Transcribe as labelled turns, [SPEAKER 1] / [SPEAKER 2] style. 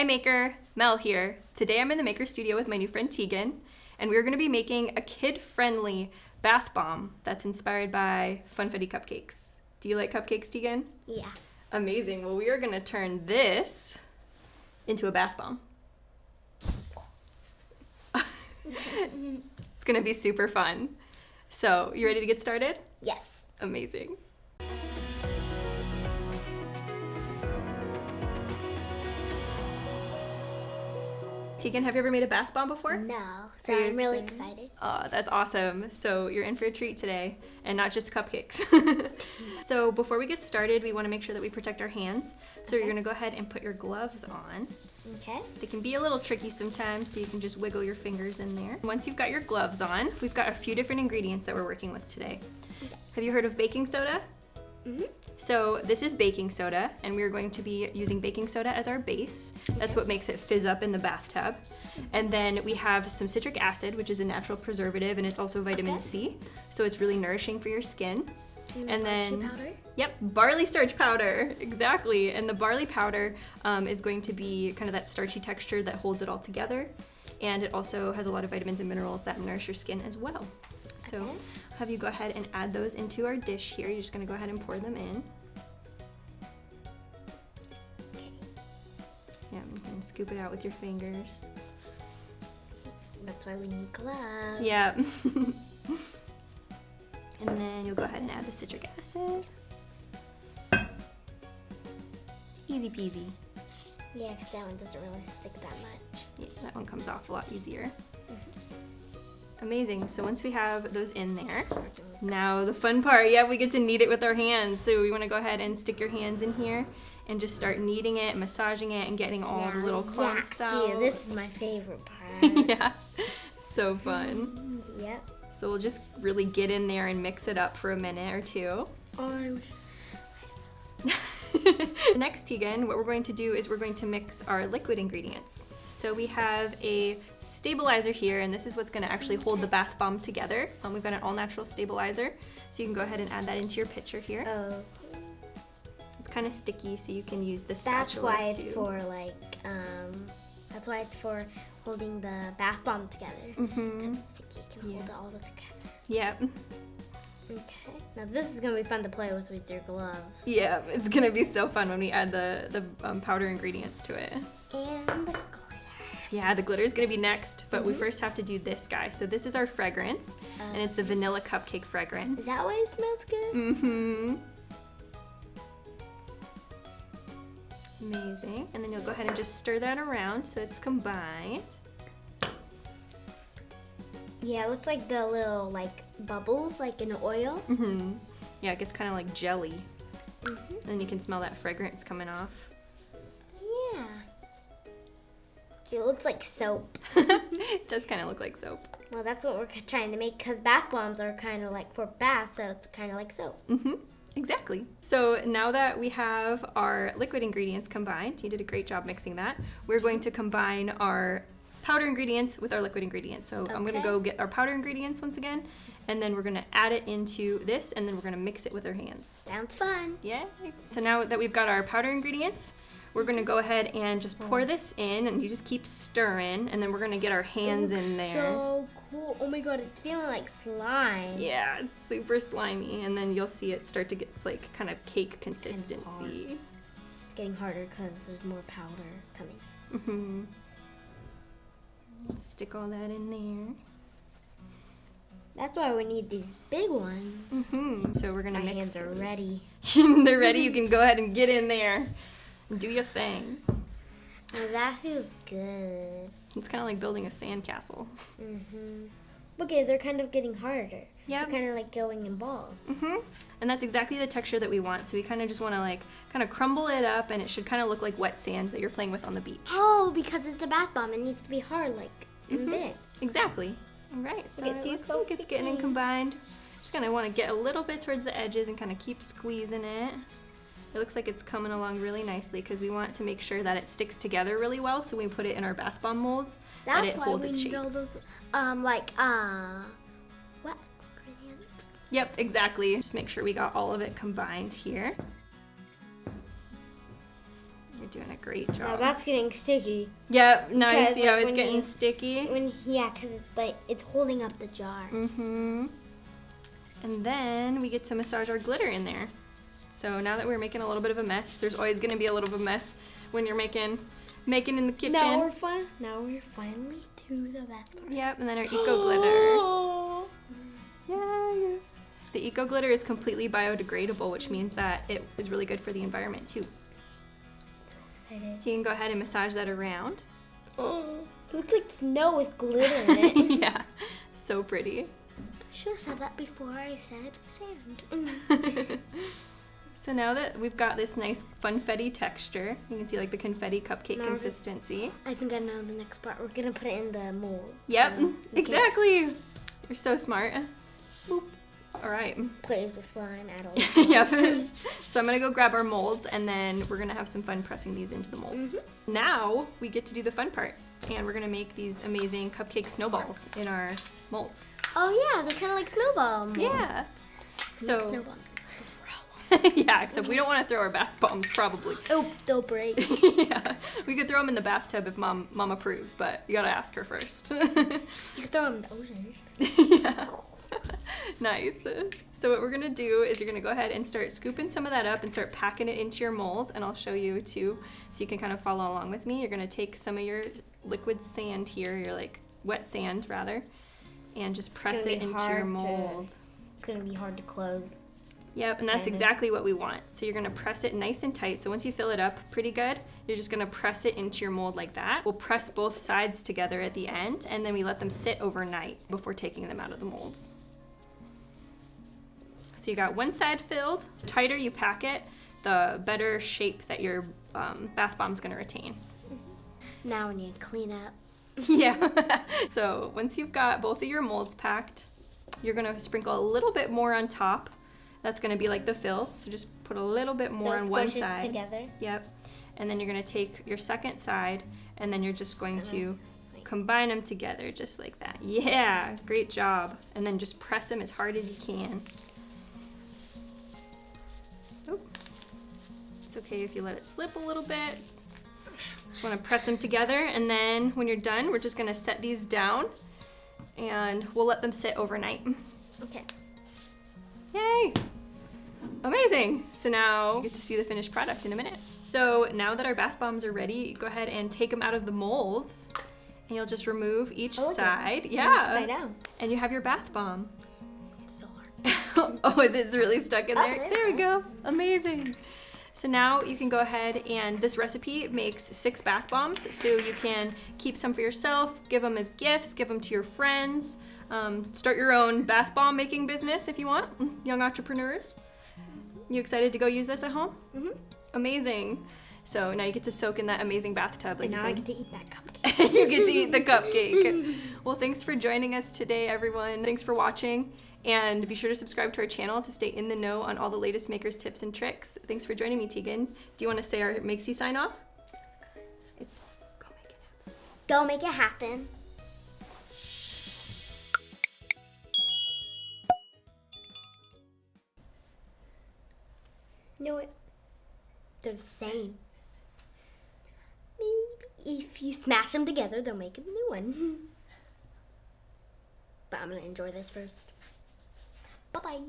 [SPEAKER 1] Hi Maker, Mel here. Today I'm in the Maker studio with my new friend Tegan, and we're going to be making a kid-friendly bath bomb that's inspired by funfetti cupcakes. Do you like cupcakes, Tegan?
[SPEAKER 2] Yeah.
[SPEAKER 1] Amazing. Well, we are going to turn this into a bath bomb. It's going to be super fun. So, you ready to get started?
[SPEAKER 2] Yes.
[SPEAKER 1] Amazing. Tegan, have you ever made a bath bomb before?
[SPEAKER 2] No, so I'm really excited.
[SPEAKER 1] Oh, that's awesome. So you're in for a treat today, and not just cupcakes. So before we get started, we want to make sure that we protect our hands. So you're going to go ahead and put your gloves on.
[SPEAKER 2] Okay.
[SPEAKER 1] They can be a little tricky sometimes, so you can just wiggle your fingers in there. Once you've got your gloves on, we've got a few different ingredients that we're working with today.
[SPEAKER 2] Okay.
[SPEAKER 1] Have you heard of baking soda?
[SPEAKER 2] Mm-hmm.
[SPEAKER 1] So this is baking soda, and we're going to be using baking soda as our base. That's what makes it fizz up in the bathtub. And then we have some citric acid, which is a natural preservative, and it's also vitamin C, so it's really nourishing for your skin. And then
[SPEAKER 2] powder?
[SPEAKER 1] Yep, barley starch powder, exactly. And the barley powder is going to be kind of that starchy texture that holds it all together, and it also has a lot of vitamins and minerals that nourish your skin as well. So
[SPEAKER 2] Okay.
[SPEAKER 1] I'll have you go ahead and add those into our dish here. You're just going to go ahead and pour them in.
[SPEAKER 2] Okay.
[SPEAKER 1] Yeah, and scoop it out with your fingers.
[SPEAKER 2] That's why we need gloves.
[SPEAKER 1] Yeah. And then you'll go ahead and add the citric acid. Easy peasy.
[SPEAKER 2] Yeah, because that one doesn't really stick that much.
[SPEAKER 1] Yeah, that one comes off a lot easier. Amazing. So once we have those in there, now the fun part, yeah, we get to knead it with our hands. So we want to go ahead and stick your hands in here and just start kneading it, massaging it, and getting all the little clumps out.
[SPEAKER 2] Yeah, this is my favorite part.
[SPEAKER 1] Yeah, so fun.
[SPEAKER 2] Yep.
[SPEAKER 1] So we'll just really get in there and mix it up for a minute or two. Next, Tegan, what we're going to do is we're going to mix our liquid ingredients. So we have a stabilizer here, and this is what's going to actually hold the bath bomb together. We've got an all-natural stabilizer, so you can go ahead and add that into your pitcher here.
[SPEAKER 2] Oh.
[SPEAKER 1] It's kind of sticky, so you can use the
[SPEAKER 2] That's
[SPEAKER 1] spatula
[SPEAKER 2] why
[SPEAKER 1] too.
[SPEAKER 2] it's for that's why it's for holding the bath bomb together.
[SPEAKER 1] Mm-hmm.
[SPEAKER 2] Because it can hold it all together.
[SPEAKER 1] Yep.
[SPEAKER 2] Okay. Now this is gonna be fun to play with your gloves.
[SPEAKER 1] Yeah, it's gonna be so fun when we add the powder ingredients to it.
[SPEAKER 2] And the glitter.
[SPEAKER 1] Yeah, the glitter is gonna be next, but we first have to do this guy. So this is our fragrance, and it's the vanilla cupcake fragrance.
[SPEAKER 2] Is that why it smells good?
[SPEAKER 1] Mm-hmm. Amazing. And then you'll go ahead and just stir that around so it's combined.
[SPEAKER 2] Yeah, it looks like the little bubbles in oil.
[SPEAKER 1] Mm-hmm. Yeah, it gets kind of like jelly.
[SPEAKER 2] Mm-hmm.
[SPEAKER 1] And you can smell that fragrance coming off.
[SPEAKER 2] Yeah. It looks like soap.
[SPEAKER 1] It does kind of look like soap.
[SPEAKER 2] Well, that's what we're trying to make because bath bombs are kind of like for baths, so it's kind of like soap.
[SPEAKER 1] Mm-hmm. Exactly. So now that we have our liquid ingredients combined, you did a great job mixing that, we're going to combine our powder ingredients with our liquid ingredients. So I'm going to go get our powder ingredients once again, and then we're going to add it into this, and then we're going to mix it with our hands.
[SPEAKER 2] Sounds fun.
[SPEAKER 1] Yeah. So now that we've got our powder ingredients, we're going to go ahead and just pour this in, and you just keep stirring, and then we're going to get our hands in there.
[SPEAKER 2] So cool. Oh my god, it's feeling like slime.
[SPEAKER 1] Yeah, it's super slimy, and then you'll see it start to get like kind of cake consistency.
[SPEAKER 2] It's getting harder because there's more powder coming.
[SPEAKER 1] Mm-hmm. Stick all that in there.
[SPEAKER 2] That's why we need these big ones.
[SPEAKER 1] Mm-hmm. So we're gonna
[SPEAKER 2] My
[SPEAKER 1] mix
[SPEAKER 2] hands are
[SPEAKER 1] those.
[SPEAKER 2] ready.
[SPEAKER 1] They're ready. You can go ahead and get in there and do your thing.
[SPEAKER 2] Well, that feels good.
[SPEAKER 1] It's kind of like building a sandcastle.
[SPEAKER 2] Mm-hmm. Okay, they're kind of getting harder.
[SPEAKER 1] Yeah.
[SPEAKER 2] They're kind of like going in balls.
[SPEAKER 1] Mm-hmm. And that's exactly the texture that we want. So we kind of just want to kind of crumble it up, and it should kind of look like wet sand that you're playing with on the beach.
[SPEAKER 2] Oh, because it's a bath bomb. It needs to be hard, and big.
[SPEAKER 1] Exactly. All right. So
[SPEAKER 2] Okay,
[SPEAKER 1] it
[SPEAKER 2] see,
[SPEAKER 1] looks
[SPEAKER 2] it's
[SPEAKER 1] like it's getting
[SPEAKER 2] sticking.
[SPEAKER 1] combined. Just gonna want to get a little bit towards the edges and kind of keep squeezing it. It looks like it's coming along really nicely because we want to make sure that it sticks together really well. So when we put it in our bath bomb molds, that it holds its shape.
[SPEAKER 2] That's why we need all those what ingredients?
[SPEAKER 1] Yep, exactly. Just make sure we got all of it combined here. You're doing a great job.
[SPEAKER 2] Now that's getting sticky.
[SPEAKER 1] Yep, nice.
[SPEAKER 2] Because,
[SPEAKER 1] See how
[SPEAKER 2] like,
[SPEAKER 1] it's
[SPEAKER 2] when
[SPEAKER 1] getting
[SPEAKER 2] you-
[SPEAKER 1] sticky?
[SPEAKER 2] Because it's like it's holding up the jar.
[SPEAKER 1] Mm-hmm. And then we get to massage our glitter in there. So now that we're making a little bit of a mess, there's always going to be a little bit of a mess when you're making in the kitchen.
[SPEAKER 2] Now we're finally to the best part.
[SPEAKER 1] Yep, and then our eco glitter. Yay! The eco glitter is completely biodegradable, which means that it is really good for the environment too.
[SPEAKER 2] So excited.
[SPEAKER 1] So you can go ahead and massage that around.
[SPEAKER 2] Oh, it looks like snow with glitter in it.
[SPEAKER 1] Yeah, so pretty.
[SPEAKER 2] Should have said that before I said sand.
[SPEAKER 1] So now that we've got this nice funfetti texture, you can see like the confetti cupcake
[SPEAKER 2] Now
[SPEAKER 1] consistency.
[SPEAKER 2] I think I know the next part. We're gonna put it in the mold.
[SPEAKER 1] Yep,
[SPEAKER 2] So we can
[SPEAKER 1] exactly. You're so smart. Boop. All right.
[SPEAKER 2] Play with the slime, add all the
[SPEAKER 1] Yep.
[SPEAKER 2] slime.
[SPEAKER 1] So I'm gonna go grab our molds and then we're gonna have some fun pressing these into the molds. Now we get to do the fun part, and we're gonna make these amazing cupcake snowballs in our molds.
[SPEAKER 2] Oh yeah, they're kind of like snowball molds.
[SPEAKER 1] Yeah. So
[SPEAKER 2] Snowball.
[SPEAKER 1] yeah, except we don't want to throw our bath bombs probably.
[SPEAKER 2] Oh, they'll break.
[SPEAKER 1] Yeah, we could throw them in the bathtub if mom approves, but you gotta ask her first.
[SPEAKER 2] You can throw them in the ocean.
[SPEAKER 1] Yeah. Nice. So what we're gonna do is you're gonna go ahead and start scooping some of that up and start packing it into your mold, and I'll show you too, so you can kind of follow along with me. You're gonna take some of your liquid sand here, your like wet sand rather, and just press it into your mold.
[SPEAKER 2] It's gonna be hard to close.
[SPEAKER 1] Yep, and that's
[SPEAKER 2] Kinda.
[SPEAKER 1] exactly what we want. So you're gonna press it nice and tight. So once you fill it up pretty good, you're just gonna press it into your mold like that. We'll press both sides together at the end, and then we let them sit overnight before taking them out of the molds. So you got one side filled. The tighter you pack it, the better shape that your bath bomb's gonna retain.
[SPEAKER 2] Now we need to clean up.
[SPEAKER 1] Yeah. So once you've got both of your molds packed, you're gonna sprinkle a little bit more on top. That's gonna be like the fill. So just put a little bit more on one
[SPEAKER 2] squish it
[SPEAKER 1] side.
[SPEAKER 2] together.
[SPEAKER 1] Yep. And then you're gonna take your second side, and then you're just going to combine them together just like that. Yeah, great job. And then just press them as hard as you can. Oh. It's okay if you let it slip a little bit. Just wanna press them together, and then when you're done, we're just gonna set these down and we'll let them sit overnight.
[SPEAKER 2] Okay.
[SPEAKER 1] Yay! Amazing! So now you get to see the finished product in a minute. So now that our bath bombs are ready, go ahead and take them out of the molds, and you'll just remove each side. Yeah.
[SPEAKER 2] Upside down.
[SPEAKER 1] And you have your bath bomb.
[SPEAKER 2] It's so hard.
[SPEAKER 1] Oh, is it really stuck in there?
[SPEAKER 2] there
[SPEAKER 1] There we
[SPEAKER 2] we
[SPEAKER 1] go. Amazing. So now you can go ahead, and this recipe makes 6 bath bombs, so you can keep some for yourself, give them as gifts, give them to your friends, start your own bath bomb making business if you want, young entrepreneurs. You excited to go use this at home?
[SPEAKER 2] Mhm.
[SPEAKER 1] Amazing. So now you get to soak in that amazing bathtub, like
[SPEAKER 2] And
[SPEAKER 1] you
[SPEAKER 2] now I
[SPEAKER 1] said.
[SPEAKER 2] get to eat that cupcake.
[SPEAKER 1] You get to eat the cupcake. Well, thanks for joining us today, everyone. Thanks for watching. And be sure to subscribe to our channel to stay in the know on all the latest makers tips and tricks. Thanks for joining me, Tegan. Do you want to say our Makesy sign off? It's go make it happen.
[SPEAKER 2] Go make it happen. You know what? They're the same. Maybe if you smash them together, they'll make a new one. But I'm gonna enjoy this first. Bye-bye.